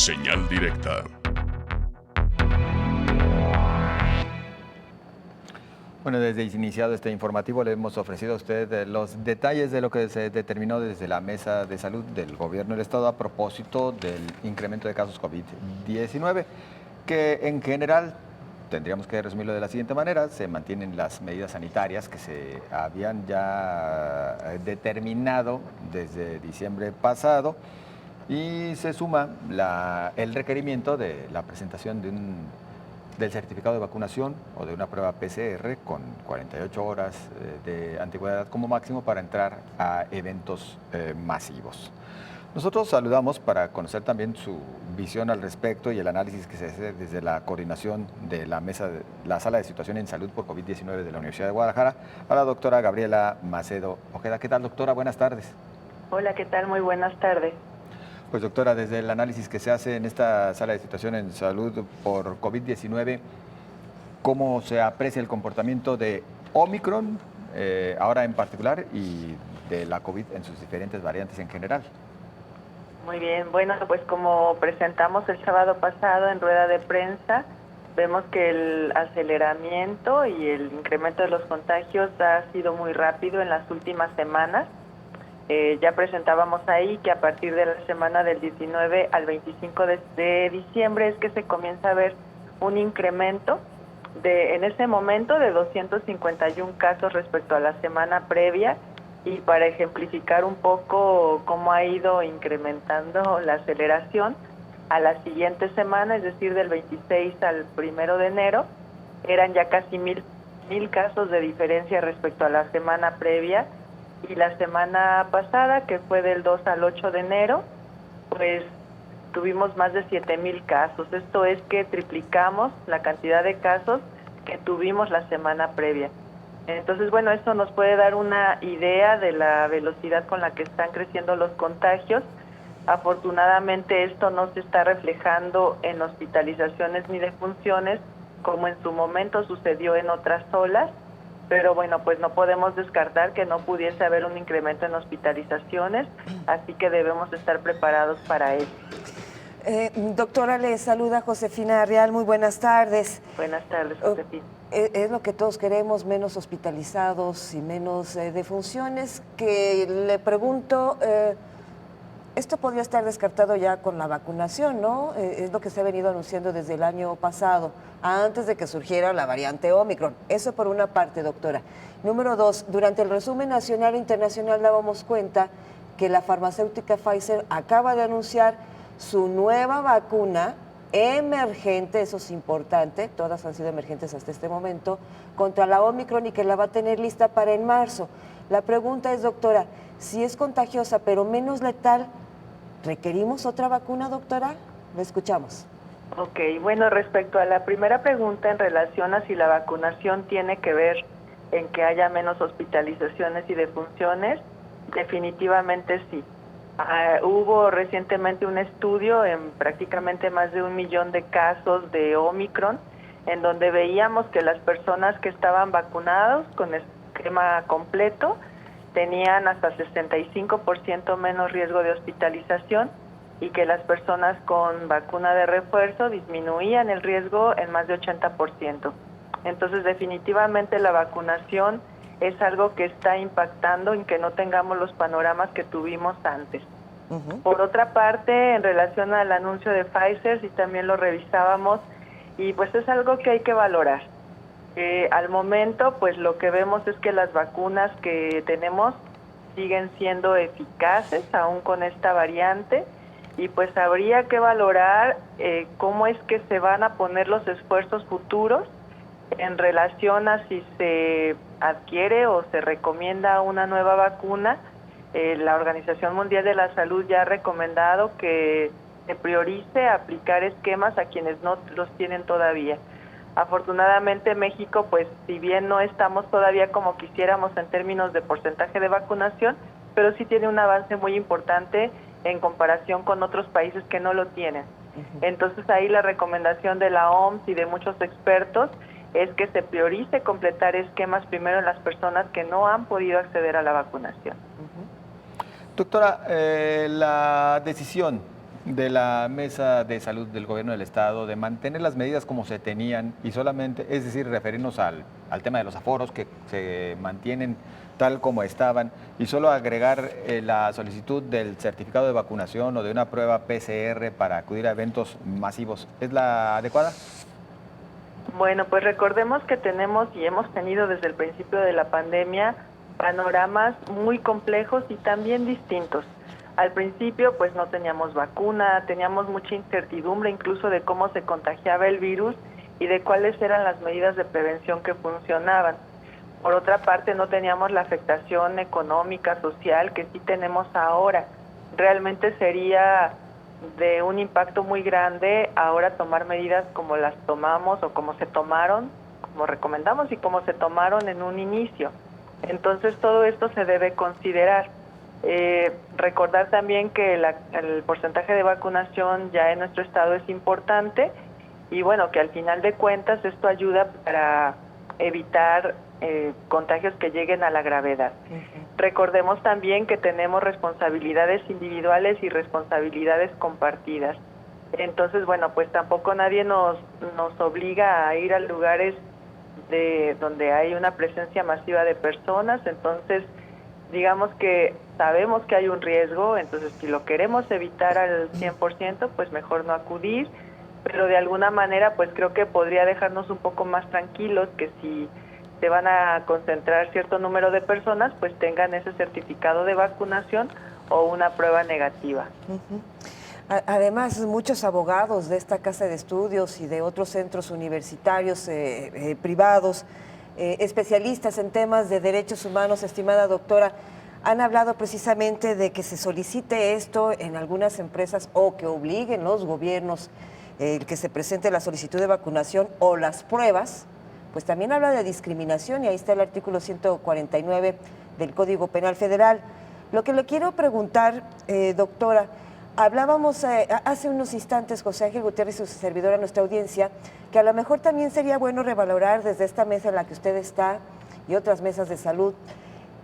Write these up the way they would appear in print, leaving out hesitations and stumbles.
Señal directa. Bueno, desde iniciado este informativo le hemos ofrecido a usted los detalles de lo que se determinó desde la Mesa de Salud del Gobierno del Estado a propósito del incremento de casos COVID-19, que en general, tendríamos que resumirlo de la siguiente manera, se mantienen las medidas sanitarias que se habían ya determinado desde diciembre pasado y se suma el requerimiento de la presentación del certificado de vacunación o de una prueba PCR con 48 horas de antigüedad como máximo para entrar a eventos masivos. Nosotros saludamos para conocer también su visión al respecto y el análisis que se hace desde la coordinación de la Sala de Situación en Salud por COVID-19 de la Universidad de Guadalajara a la doctora Gabriela Macedo Ojeda. ¿Qué tal, doctora? Buenas tardes. Hola, ¿qué tal? Muy buenas tardes. Pues doctora, desde el análisis que se hace en esta Sala de Situación en Salud por COVID-19, ¿cómo se aprecia el comportamiento de Omicron ahora en particular y de la COVID en sus diferentes variantes en general? Muy bien, bueno, pues como presentamos el sábado pasado en rueda de prensa, vemos que el aceleramiento y el incremento de los contagios ha sido muy rápido en las últimas semanas. Ya presentábamos ahí que a partir de la semana del 19 al 25 de diciembre es que se comienza a ver un incremento en ese momento de 251 casos respecto a la semana previa, y para ejemplificar un poco cómo ha ido incrementando la aceleración, a la siguiente semana, es decir, del 26 al 1 de enero, eran ya casi mil casos de diferencia respecto a la semana previa. Y la semana pasada, que fue del 2 al 8 de enero, pues tuvimos más de 7,000 casos. Esto es que triplicamos la cantidad de casos que tuvimos la semana previa. Entonces, bueno, esto nos puede dar una idea de la velocidad con la que están creciendo los contagios. Afortunadamente, esto no se está reflejando en hospitalizaciones ni defunciones, como en su momento sucedió en otras olas. Pero bueno, pues no podemos descartar que no pudiese haber un incremento en hospitalizaciones, así que debemos estar preparados para ello. Doctora, le saluda Josefina Real, muy buenas tardes. Buenas tardes, Josefina. Es lo que todos queremos, menos hospitalizados y menos defunciones. Que le pregunto, esto podría estar descartado ya con la vacunación, ¿no? Es lo que se ha venido anunciando desde el año pasado, antes de que surgiera la variante Omicron. Eso por una parte, doctora. Número dos, durante el resumen nacional e internacional dábamos cuenta que la farmacéutica Pfizer acaba de anunciar su nueva vacuna emergente, eso es importante, todas han sido emergentes hasta este momento, contra la Omicron, y que la va a tener lista para en marzo. La pregunta es, doctora, si es contagiosa pero menos letal, ¿requerimos otra vacuna, doctora? La escuchamos. Ok, bueno, respecto a la primera pregunta en relación a si la vacunación tiene que ver en que haya menos hospitalizaciones y defunciones, definitivamente sí. Hubo recientemente un estudio en prácticamente más de 1 millón de casos de Omicron, en donde veíamos que las personas que estaban vacunados con esquema completo tenían hasta 65% menos riesgo de hospitalización, y que las personas con vacuna de refuerzo disminuían el riesgo en más de 80%. Entonces, definitivamente la vacunación es algo que está impactando en que no tengamos los panoramas que tuvimos antes. Por otra parte, en relación al anuncio de Pfizer, sí también lo revisábamos, y pues es algo que hay que valorar. Al momento, pues lo que vemos es que las vacunas que tenemos siguen siendo eficaces, aún con esta variante, y pues habría que valorar cómo es que se van a poner los esfuerzos futuros en relación a si se adquiere o se recomienda una nueva vacuna. La Organización Mundial de la Salud ya ha recomendado que se priorice aplicar esquemas a quienes no los tienen todavía. Afortunadamente México, pues si bien no estamos todavía como quisiéramos en términos de porcentaje de vacunación, pero sí tiene un avance muy importante en comparación con otros países que no lo tienen. Entonces ahí la recomendación de la OMS y de muchos expertos es que se priorice completar esquemas primero en las personas que no han podido acceder a la vacunación. Doctora, la decisión de la Mesa de Salud del Gobierno del Estado de mantener las medidas como se tenían y solamente, es decir, referirnos al tema de los aforos que se mantienen tal como estaban y solo agregar la solicitud del certificado de vacunación o de una prueba PCR para acudir a eventos masivos? ¿Es la adecuada? Bueno, pues recordemos que tenemos y hemos tenido desde el principio de la pandemia panoramas muy complejos y también distintos. Al principio pues no teníamos vacuna, teníamos mucha incertidumbre incluso de cómo se contagiaba el virus y de cuáles eran las medidas de prevención que funcionaban. Por otra parte no teníamos la afectación económica, social que sí tenemos ahora. Realmente sería de un impacto muy grande ahora tomar medidas como las tomamos o como se tomaron, como recomendamos y como se tomaron en un inicio. Entonces todo esto se debe considerar. Recordar también que el porcentaje de vacunación ya en nuestro estado es importante y bueno, que al final de cuentas esto ayuda para evitar contagios que lleguen a la gravedad. Recordemos también que tenemos responsabilidades individuales y responsabilidades compartidas. Entonces, bueno, pues tampoco nadie nos obliga a ir a lugares donde hay una presencia masiva de personas. Entonces, digamos que sabemos que hay un riesgo, entonces si lo queremos evitar al 100%, pues mejor no acudir, pero de alguna manera pues creo que podría dejarnos un poco más tranquilos que si se van a concentrar cierto número de personas, pues tengan ese certificado de vacunación o una prueba negativa. Además, muchos abogados de esta casa de estudios y de otros centros universitarios privados, especialistas en temas de derechos humanos, estimada doctora, han hablado precisamente de que se solicite esto en algunas empresas o que obliguen los gobiernos el que se presente la solicitud de vacunación o las pruebas. Pues también habla de discriminación y ahí está el artículo 149 del Código Penal Federal. Lo que le quiero preguntar, doctora, hablábamos hace unos instantes, José Ángel Gutiérrez y su servidora, a nuestra audiencia, que a lo mejor también sería bueno revalorar desde esta mesa en la que usted está y otras mesas de salud,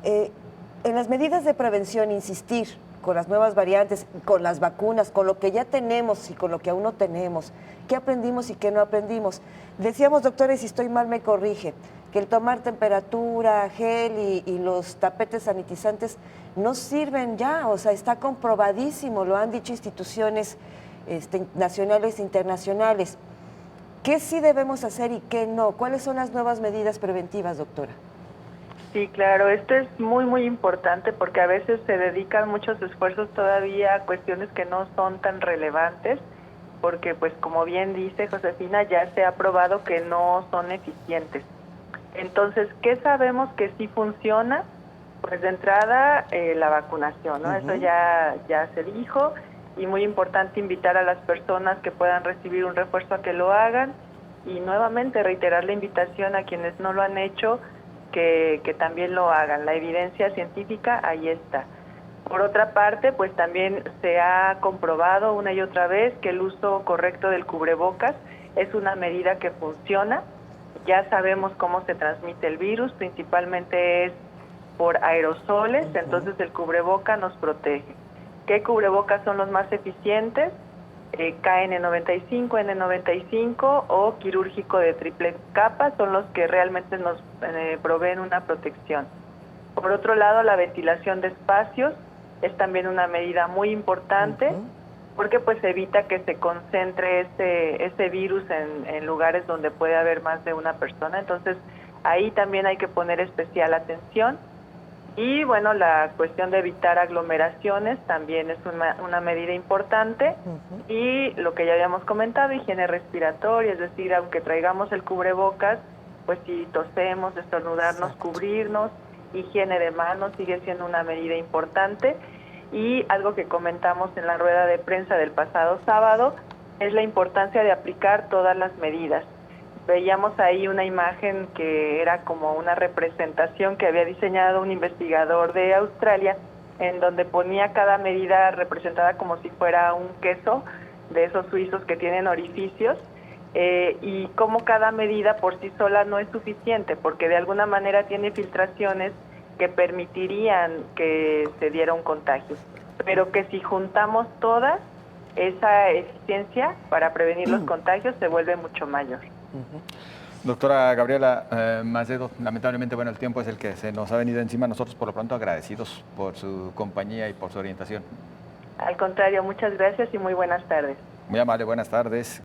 en las medidas de prevención, insistir con las nuevas variantes, con las vacunas, con lo que ya tenemos y con lo que aún no tenemos, qué aprendimos y qué no aprendimos. Decíamos, doctora, y si estoy mal me corrige, que el tomar temperatura, gel y los tapetes sanitizantes no sirven ya, o sea, está comprobadísimo, lo han dicho instituciones nacionales e internacionales. ¿Qué sí debemos hacer y qué no? ¿Cuáles son las nuevas medidas preventivas, doctora? Sí, claro, esto es muy, muy importante porque a veces se dedican muchos esfuerzos todavía a cuestiones que no son tan relevantes, porque pues como bien dice Josefina, ya se ha probado que no son eficientes. Entonces, ¿qué sabemos que sí funciona? Pues de entrada, la vacunación, ¿no? Eso ya se dijo, y muy importante invitar a las personas que puedan recibir un refuerzo a que lo hagan, y nuevamente reiterar la invitación a quienes no lo han hecho, que también lo hagan. La evidencia científica ahí está. Por otra parte, pues también se ha comprobado una y otra vez que el uso correcto del cubrebocas es una medida que funciona. Ya sabemos cómo se transmite el virus, principalmente es por aerosoles, entonces el cubreboca nos protege. ¿Qué cubrebocas son los más eficientes? KN95, N95 o quirúrgico de triple capa son los que realmente nos proveen una protección. Por otro lado, la ventilación de espacios es también una medida muy importante porque pues evita que se concentre ese virus en lugares donde puede haber más de una persona. Entonces, ahí también hay que poner especial atención. Y bueno, la cuestión de evitar aglomeraciones también es una medida importante. Y lo que ya habíamos comentado, higiene respiratoria, es decir, aunque traigamos el cubrebocas, pues si tosemos, estornudarnos, cubrirnos. Higiene de manos sigue siendo una medida importante. Y algo que comentamos en la rueda de prensa del pasado sábado es la importancia de aplicar todas las medidas. Veíamos ahí una imagen que era como una representación que había diseñado un investigador de Australia, en donde ponía cada medida representada como si fuera un queso de esos suizos que tienen orificios, y cómo cada medida por sí sola no es suficiente, porque de alguna manera tiene filtraciones que permitirían que se diera un contagio, pero que si juntamos todas, esa eficiencia para prevenir los contagios se vuelve mucho mayor. Doctora Gabriela Macedo, lamentablemente, bueno, el tiempo es el que se nos ha venido encima. Nosotros, por lo pronto, agradecidos por su compañía y por su orientación. Al contrario, muchas gracias y muy buenas tardes. Muy amable, buenas tardes.